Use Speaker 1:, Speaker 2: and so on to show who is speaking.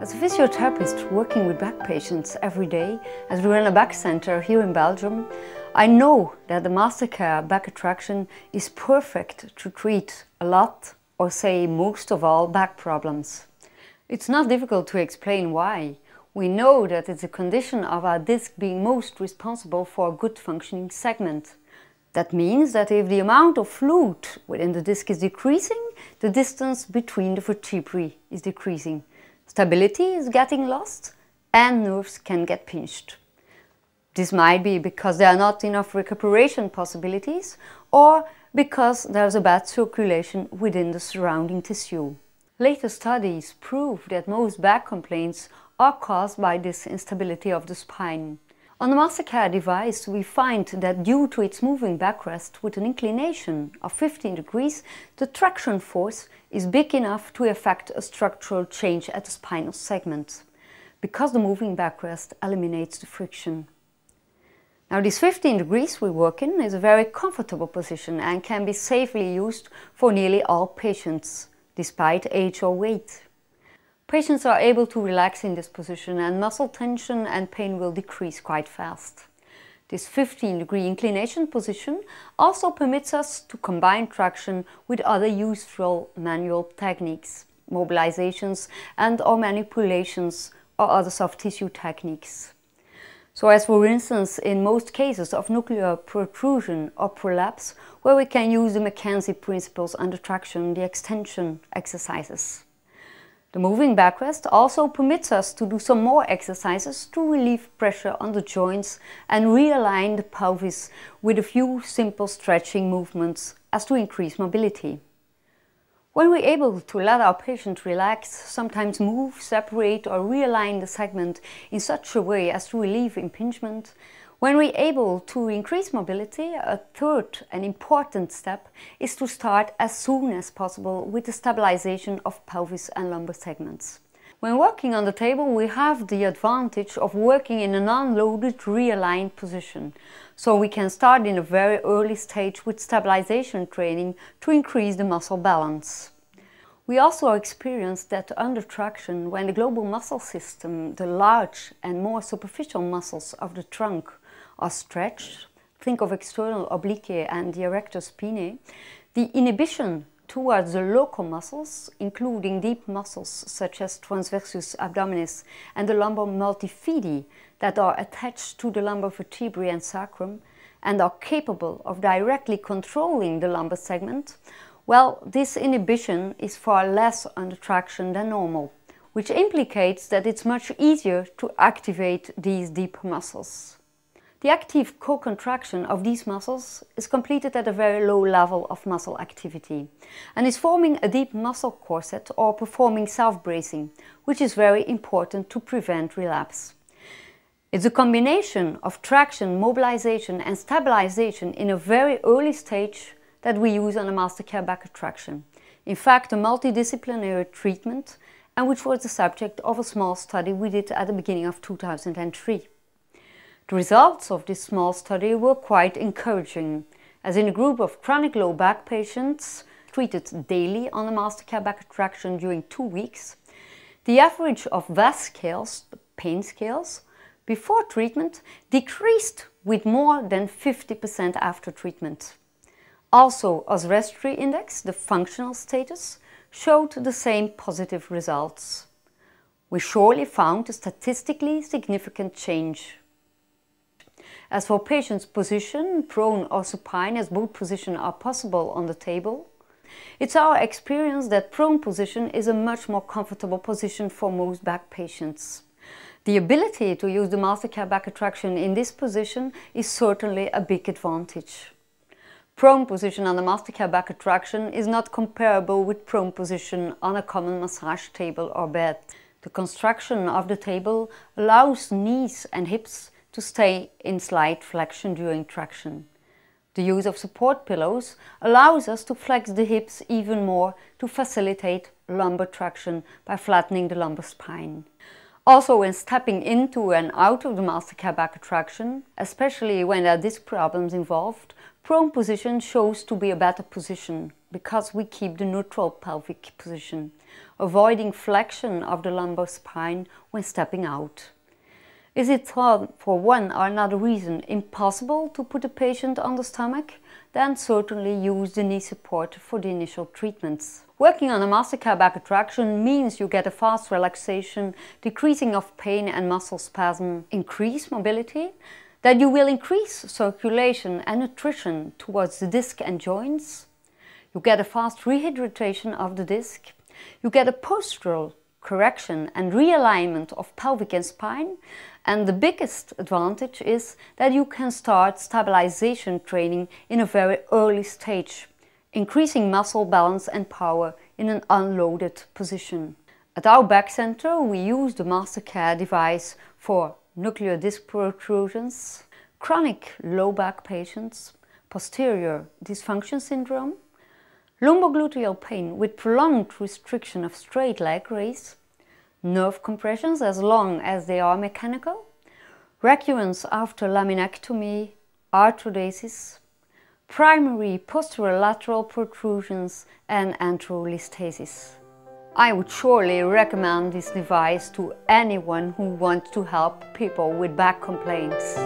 Speaker 1: As a physiotherapist working with back patients every day, as we run a back center here in Belgium, I know that the MASTERCARE back attraction is perfect to treat a lot, or say most of all, back problems. It's not difficult to explain why. We know that it's a condition of our disc being most responsible for a good functioning segment. That means that if the amount of fluid within the disc is decreasing, the distance between the vertebrae is decreasing. Stability is getting lost and nerves can get pinched. This might be because there are not enough recuperation possibilities or because there's a bad circulation within the surrounding tissue. Later studies prove that most back complaints are caused by this instability of the spine. On the MASTERCARE device we find that due to its moving backrest with an inclination of 15 degrees, the traction force is big enough to effect a structural change at the spinal segment, because the moving backrest eliminates the friction. Now this 15 degrees we work in is a very comfortable position and can be safely used for nearly all patients, despite age or weight. Patients are able to relax in this position and muscle tension and pain will decrease quite fast. This 15-degree inclination position also permits us to combine traction with other useful manual techniques, mobilizations and/or manipulations or other soft tissue techniques. So as for instance in most cases of nuclear protrusion or prolapse, where we can use the Mackenzie principles under traction, the extension exercises. The moving backrest also permits us to do some more exercises to relieve pressure on the joints and realign the pelvis with a few simple stretching movements as to increase mobility. When we're able to let our patient relax, sometimes move, separate or realign the segment in such a way as to relieve impingement, when we're able to increase mobility, a third and important step is to start as soon as possible with the stabilization of pelvis and lumbar segments. When working on the table, we have the advantage of working in a non-loaded, realigned position. So we can start in a very early stage with stabilization training to increase the muscle balance. We also experienced that under traction, when the global muscle system, the large and more superficial muscles of the trunk, are stretched, think of external oblique and the erector spinae, the inhibition towards the local muscles, including deep muscles such as transversus abdominis and the lumbar multifidi that are attached to the lumbar vertebrae and sacrum and are capable of directly controlling the lumbar segment, well, this inhibition is far less under traction than normal, which implicates that it's much easier to activate these deep muscles. The active co-contraction of these muscles is completed at a very low level of muscle activity and is forming a deep muscle corset or performing self-bracing, which is very important to prevent relapse. It's a combination of traction, mobilization and stabilization in a very early stage that we use on the MASTERCARE back attraction. In fact, a multidisciplinary treatment, and which was the subject of a small study we did at the beginning of 2003. The results of this small study were quite encouraging, as in a group of chronic low back patients treated daily on the MASTERCARE back attraction during 2 weeks, the average of VAS scales, the pain scales, before treatment decreased with more than 50% after treatment. Also, Oswestry index, the functional status, showed the same positive results. We surely found a statistically significant change. As for patient's position, prone or supine, as both positions are possible on the table, it's our experience that prone position is a much more comfortable position for most back patients. The ability to use the MASTERCARE back attraction in this position is certainly a big advantage. Prone position on the MASTERCARE back attraction is not comparable with prone position on a common massage table or bed. The construction of the table allows knees and hips to stay in slight flexion during traction. The use of support pillows allows us to flex the hips even more to facilitate lumbar traction by flattening the lumbar spine. Also, when stepping into and out of the MASTERCARE back attraction, especially when there are disc problems involved, Prone position shows to be a better position because we keep the neutral pelvic position, avoiding flexion of the lumbar spine when stepping out. Is it thought for one or another reason impossible to put a patient on the stomach? Then certainly use the knee support for the initial treatments. Working on a MASTERCARE back attraction means you get a fast relaxation, decreasing of pain and muscle spasm, increase mobility, that you will increase circulation and nutrition towards the disc and joints. You get a fast rehydration of the disc. You get a postural correction and realignment of pelvic and spine. And the biggest advantage is that you can start stabilization training in a very early stage, increasing muscle balance and power in an unloaded position. At our back center, we use the MASTERCARE device for nuclear disc protrusions, chronic low back patients, posterior dysfunction syndrome, lumbogluteal pain with prolonged restriction of straight leg raise, nerve compressions as long as they are mechanical, recurrence after laminectomy, arthrodesis, primary posterolateral protrusions and anterolisthesis. I would surely recommend this device to anyone who wants to help people with back complaints.